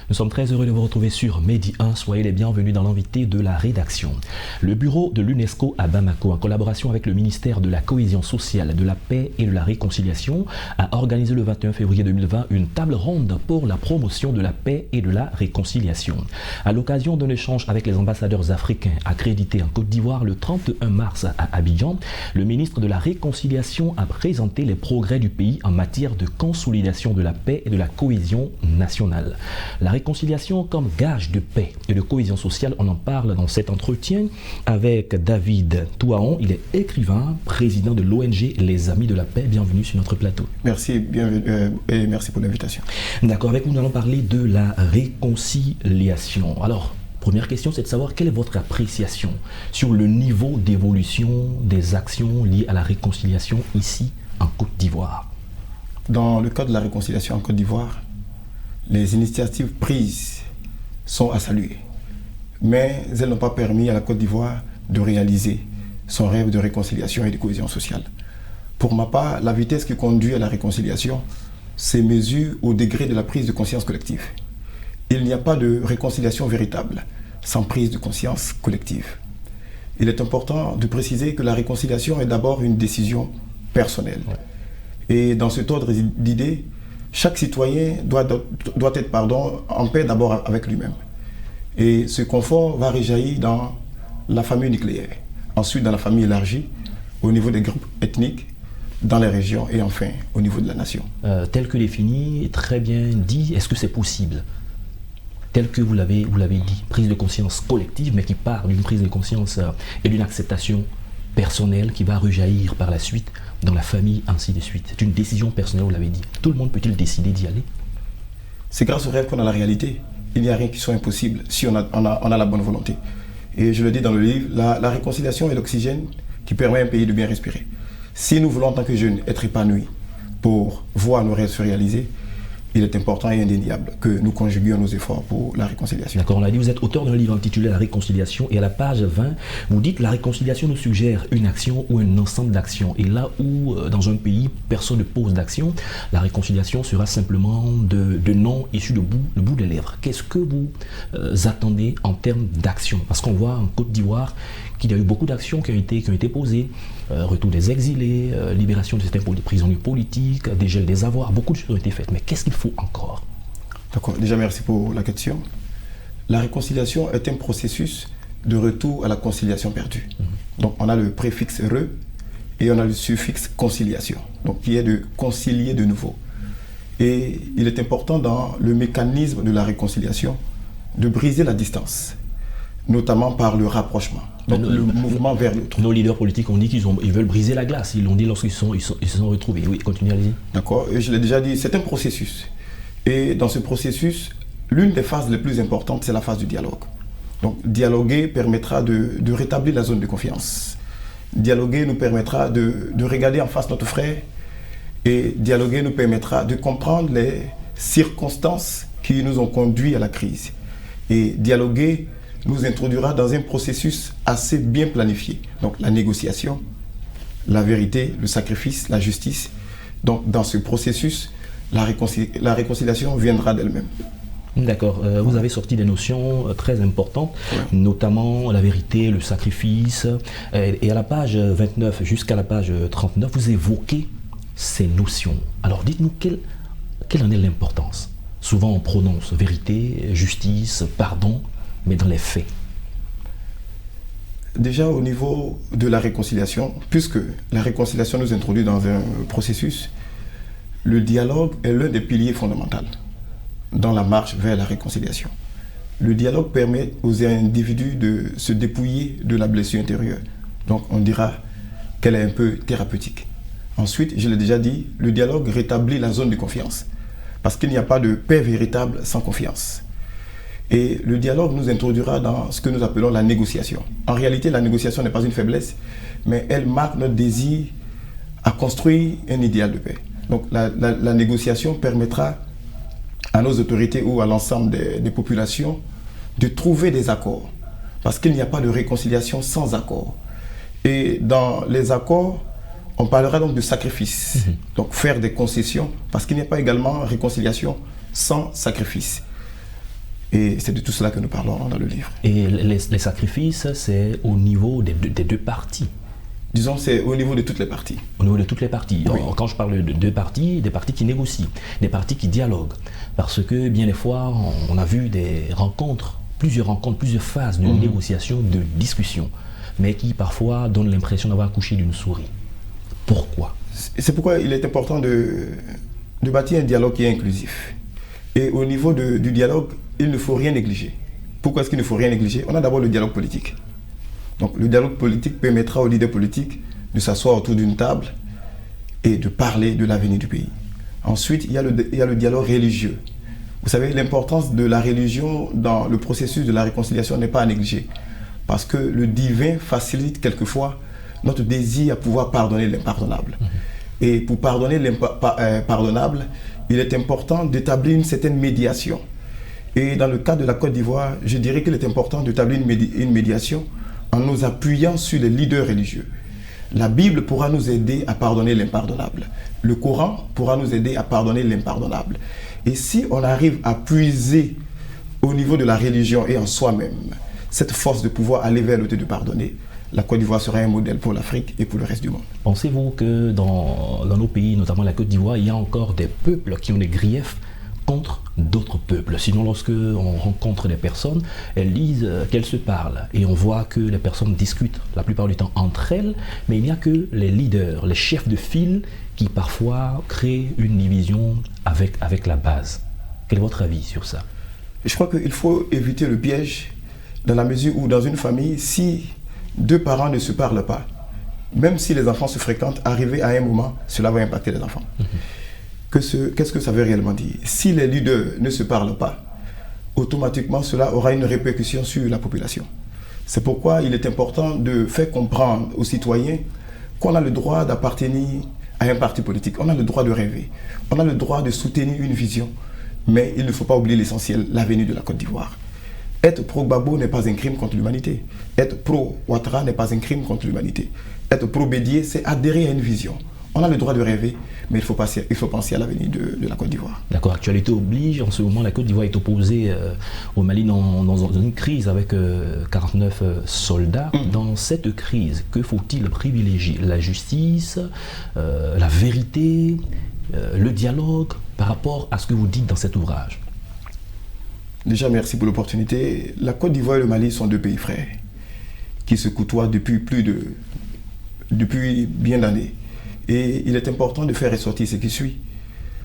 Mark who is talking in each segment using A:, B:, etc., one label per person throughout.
A: Nous sommes très heureux de vous retrouver sur Medi 1. Soyez les bienvenus dans l'invité de la rédaction. Le bureau de l'UNESCO à Bamako, en collaboration avec le ministère de la Cohésion sociale, de la Paix et de la Réconciliation, a organisé le 21 février 2020 une table ronde pour la promotion de la paix et de la réconciliation. À l'occasion d'un échange avec les ambassadeurs africains accrédités en Côte d'Ivoire le 31 mars à Abidjan, le ministre de la Réconciliation a présenté les progrès du pays en matière de consolidation de la paix et de la cohésion nationale. La réconciliation comme gage de paix et de cohésion sociale, on en parle dans cet entretien avec David Touaon. Il est écrivain, président de l'ONG Les Amis de la Paix. Bienvenue sur notre plateau.
B: Merci, bienvenue, et merci pour l'invitation.
A: D'accord, avec vous, nous allons parler de la réconciliation. Alors, première question, c'est de savoir quelle est votre appréciation sur le niveau d'évolution des actions liées à la réconciliation ici en Côte d'Ivoire.
B: Dans le cadre de la réconciliation en Côte d'Ivoire, les initiatives prises sont à saluer, mais elles n'ont pas permis à la Côte d'Ivoire de réaliser son rêve de réconciliation et de cohésion sociale. Pour ma part, la vitesse qui conduit à la réconciliation se mesure au degré de la prise de conscience collective. Il n'y a pas de réconciliation véritable sans prise de conscience collective. Il est important de préciser que la réconciliation est d'abord une décision personnelle. Et dans cet ordre d'idées, chaque citoyen doit être en paix d'abord avec lui-même. Et ce confort va rejaillir dans la famille nucléaire, ensuite dans la famille élargie, au niveau des groupes ethniques, dans les régions et enfin au niveau de la nation.
A: Tel que défini, très bien dit, est-ce que c'est possible ? Tel que vous l'avez dit, prise de conscience collective, mais qui part d'une prise de conscience et d'une acceptation personnelle qui va rejaillir par la suite dans la famille, ainsi de suite. C'est une décision personnelle, vous l'avez dit. Tout le monde peut-il décider d'y aller?
B: C'est grâce au rêve qu'on a la réalité. Il n'y a rien qui soit impossible si on a la bonne volonté. Et je le dis dans le livre, la réconciliation est l'oxygène qui permet à un pays de bien respirer. Si nous voulons en tant que jeunes être épanouis pour voir nos rêves se réaliser, il est important et indéniable que nous conjuguions nos efforts pour la réconciliation.
A: D'accord, on l'a dit, vous êtes auteur d'un livre intitulé La réconciliation et à la page 20, vous dites la réconciliation nous suggère une action ou un ensemble d'actions. Et là où, dans un pays, personne ne pose d'action, la réconciliation sera simplement de noms issus du bout des lèvres. Qu'est-ce que vous attendez en termes d'action? Parce qu'on voit en Côte d'Ivoire qu'il y a eu beaucoup d'actions qui ont été posées. Retour des exilés, libération de certains prisonniers politiques, dégel des avoirs, beaucoup de choses ont été faites. Mais qu'est-ce qu'il faut encore?
B: D'accord, déjà merci pour la question. La réconciliation est un processus de retour à la conciliation perdue. Donc on a le préfixe « re » et on a le suffixe « conciliation », donc qui est de concilier de nouveau. Et il est important dans le mécanisme de la réconciliation de briser la distance, notamment par le rapprochement. Donc le mouvement vers l'autre.
A: Nos leaders politiques ont dit qu'ils veulent briser la glace. Ils l'ont dit lorsqu'ils se sont retrouvés. Oui, continuez, allez-y.
B: D'accord, je l'ai déjà dit, c'est un processus. Et dans ce processus, l'une des phases les plus importantes, c'est la phase du dialogue. Donc dialoguer permettra de rétablir la zone de confiance. Dialoguer nous permettra de regarder en face notre frère. Et dialoguer nous permettra de comprendre les circonstances qui nous ont conduits à la crise. Et dialoguer nous introduira dans un processus assez bien planifié. Donc la négociation, la vérité, le sacrifice, la justice. Donc dans ce processus, la réconciliation viendra d'elle-même.
A: D'accord. Vous avez sorti des notions très importantes, notamment la vérité, le sacrifice. Et à la page 29 jusqu'à la page 39, vous évoquez ces notions. Alors dites-nous, quelle en est l'importance? Souvent on prononce vérité, justice, pardon, mais dans les faits.
B: Déjà au niveau de la réconciliation, puisque la réconciliation nous introduit dans un processus, le dialogue est l'un des piliers fondamentaux dans la marche vers la réconciliation. Le dialogue permet aux individus de se dépouiller de la blessure intérieure. Donc on dira qu'elle est un peu thérapeutique. Ensuite, je l'ai déjà dit, le dialogue rétablit la zone de confiance. Parce qu'il n'y a pas de paix véritable sans confiance. Et le dialogue nous introduira dans ce que nous appelons la négociation. En réalité, la négociation n'est pas une faiblesse, mais elle marque notre désir à construire un idéal de paix. Donc la négociation permettra à nos autorités ou à l'ensemble des populations de trouver des accords. Parce qu'il n'y a pas de réconciliation sans accord. Et dans les accords, on parlera donc de sacrifice. Donc faire des concessions, parce qu'il n'y a pas également réconciliation sans sacrifice. Et c'est de tout cela que nous parlons dans le livre.
A: Et les sacrifices, c'est au niveau des deux parties.
B: Disons, c'est au niveau de toutes les parties.
A: Au niveau de toutes les parties.
B: Oui.
A: Quand je parle de deux parties, des parties qui négocient, des parties qui dialoguent. Parce que bien des fois, on a vu plusieurs phases de négociation, de discussion, mais qui parfois donnent l'impression d'avoir accouché d'une souris. Pourquoi?
B: C'est pourquoi il est important de bâtir un dialogue qui est inclusif. Et au niveau du dialogue, il ne faut rien négliger. Pourquoi est-ce qu'il ne faut rien négliger? On a d'abord le dialogue politique. Donc le dialogue politique permettra aux leaders politiques de s'asseoir autour d'une table et de parler de l'avenir du pays. Ensuite, il y a le dialogue religieux. Vous savez, l'importance de la religion dans le processus de la réconciliation n'est pas à négliger. Parce que le divin facilite quelquefois notre désir à pouvoir pardonner l'impardonnable. Et pour pardonner l'impardonnable, il est important d'établir une certaine médiation. Et dans le cas de la Côte d'Ivoire, je dirais qu'il est important d'établir une médiation en nous appuyant sur les leaders religieux. La Bible pourra nous aider à pardonner l'impardonnable. Le Coran pourra nous aider à pardonner l'impardonnable. Et si on arrive à puiser au niveau de la religion et en soi-même cette force de pouvoir aller vers l'autre de pardonner, la Côte d'Ivoire sera un modèle pour l'Afrique et pour le reste du monde.
A: Pensez-vous que dans nos pays, notamment la Côte d'Ivoire, il y a encore des peuples qui ont des griefs contre d'autres peuples? Sinon, lorsque on rencontre des personnes, elles disent qu'elles se parlent et on voit que les personnes discutent la plupart du temps entre elles, mais il n'y a que les leaders, les chefs de file qui parfois créent une division avec la base. Quel est votre avis sur ça?
B: Je crois qu'il faut éviter le piège dans la mesure où dans une famille, si deux parents ne se parlent pas, même si les enfants se fréquentent, arrivé à un moment, cela va impacter les enfants. Qu'est-ce que ça veut réellement dire? Si les leaders ne se parlent pas, automatiquement cela aura une répercussion sur la population. C'est pourquoi il est important de faire comprendre aux citoyens qu'on a le droit d'appartenir à un parti politique, on a le droit de rêver, on a le droit de soutenir une vision, mais il ne faut pas oublier l'essentiel, l'avenir de la Côte d'Ivoire. Être pro-Gbagbo n'est pas un crime contre l'humanité. Être pro-Ouattara n'est pas un crime contre l'humanité. Être pro-Bédié, c'est adhérer à une vision. On a le droit de rêver, mais il faut penser à l'avenir de la Côte d'Ivoire.
A: D'accord, actualité oblige. En ce moment, la Côte d'Ivoire est opposée au Mali dans une crise avec 49 soldats. Dans cette crise, que faut-il privilégier? La justice, la vérité, le dialogue par rapport à ce que vous dites dans cet ouvrage?
B: Déjà, merci pour l'opportunité. La Côte d'Ivoire et le Mali sont deux pays frères qui se côtoient depuis bien d'années. Et il est important de faire ressortir ce qui suit.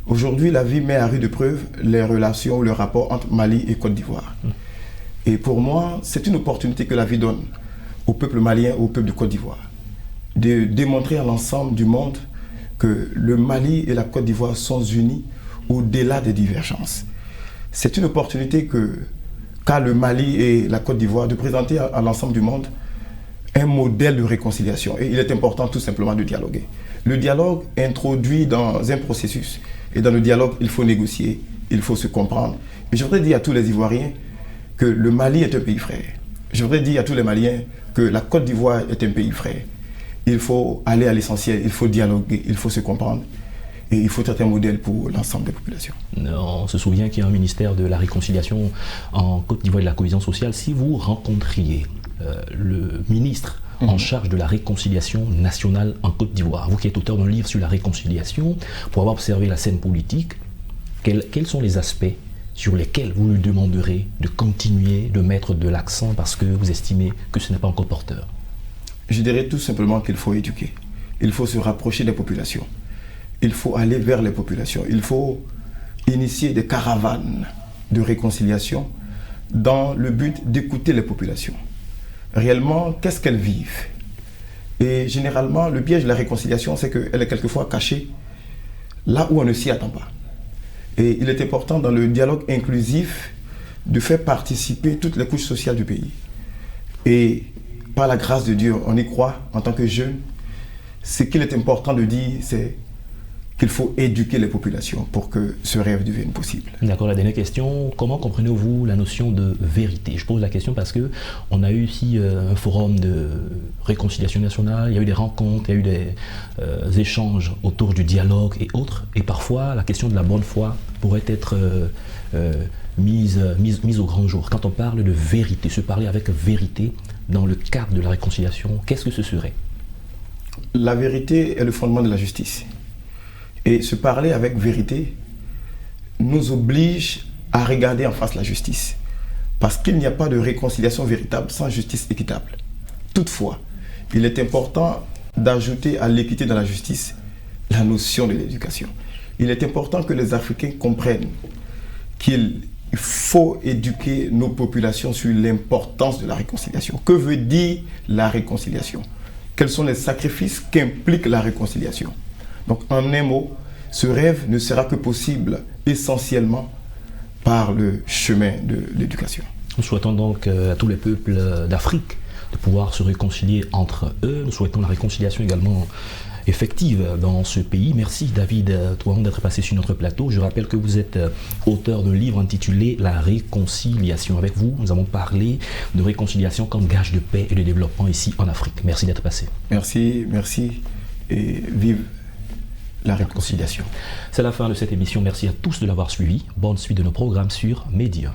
B: Aujourd'hui, la vie met à rude épreuve les relations ou le rapport entre Mali et Côte d'Ivoire. Et pour moi, c'est une opportunité que la vie donne au peuple malien, au peuple de Côte d'Ivoire, de démontrer à l'ensemble du monde que le Mali et la Côte d'Ivoire sont unis au-delà des divergences. C'est une opportunité qu'a le Mali et la Côte d'Ivoire de présenter à l'ensemble du monde un modèle de réconciliation. Et il est important tout simplement de dialoguer. Le dialogue introduit dans un processus. Et dans le dialogue, il faut négocier, il faut se comprendre. Et je voudrais dire à tous les Ivoiriens que le Mali est un pays frère. Je voudrais dire à tous les Maliens que la Côte d'Ivoire est un pays frère. Il faut aller à l'essentiel, il faut dialoguer, il faut se comprendre. Et il faut être un modèle pour l'ensemble des populations.
A: On se souvient qu'il y a un ministère de la réconciliation en Côte d'Ivoire et de la cohésion sociale. Si vous rencontriez le ministre en charge de la réconciliation nationale en Côte d'Ivoire, vous qui êtes auteur d'un livre sur la réconciliation, pour avoir observé la scène politique, quels sont les aspects sur lesquels vous lui demanderez de continuer de mettre de l'accent parce que vous estimez que ce n'est pas encore porteur?
B: Je dirais tout simplement qu'il faut éduquer. Il faut se rapprocher des populations. Il faut aller vers les populations. Il faut initier des caravanes de réconciliation dans le but d'écouter les populations. Réellement, qu'est-ce qu'elles vivent? Et généralement, le piège de la réconciliation, c'est qu'elle est quelquefois cachée là où on ne s'y attend pas. Et il est important dans le dialogue inclusif de faire participer toutes les couches sociales du pays. Et par la grâce de Dieu, on y croit en tant que jeunes. Ce qu'il est important de dire, c'est qu'il faut éduquer les populations pour que ce rêve devienne possible.
A: D'accord, la dernière question, comment comprenez-vous la notion de vérité? Je pose la question parce que on a eu ici un forum de réconciliation nationale, il y a eu des rencontres, il y a eu des échanges autour du dialogue et autres, et parfois la question de la bonne foi pourrait être mise au grand jour. Quand on parle de vérité, se parler avec vérité dans le cadre de la réconciliation, qu'est-ce que ce serait?
B: La vérité est le fondement de la justice. Et se parler avec vérité nous oblige à regarder en face la justice. Parce qu'il n'y a pas de réconciliation véritable sans justice équitable. Toutefois, il est important d'ajouter à l'équité dans la justice la notion de l'éducation. Il est important que les Africains comprennent qu'il faut éduquer nos populations sur l'importance de la réconciliation. Que veut dire la réconciliation? Quels sont les sacrifices qu'implique la réconciliation? Donc, en un mot, ce rêve ne sera que possible essentiellement par le chemin de l'éducation.
A: Nous souhaitons donc à tous les peuples d'Afrique de pouvoir se réconcilier entre eux. Nous souhaitons la réconciliation également effective dans ce pays. Merci David Touahon d'être passé sur notre plateau. Je rappelle que vous êtes auteur d'un livre intitulé La réconciliation. Avec vous, nous avons parlé de réconciliation comme gage de paix et de développement ici en Afrique. Merci d'être passé.
B: Merci, merci et vive la réconciliation.
A: C'est la fin de cette émission. Merci à tous de l'avoir suivi. Bonne suite de nos programmes sur Média.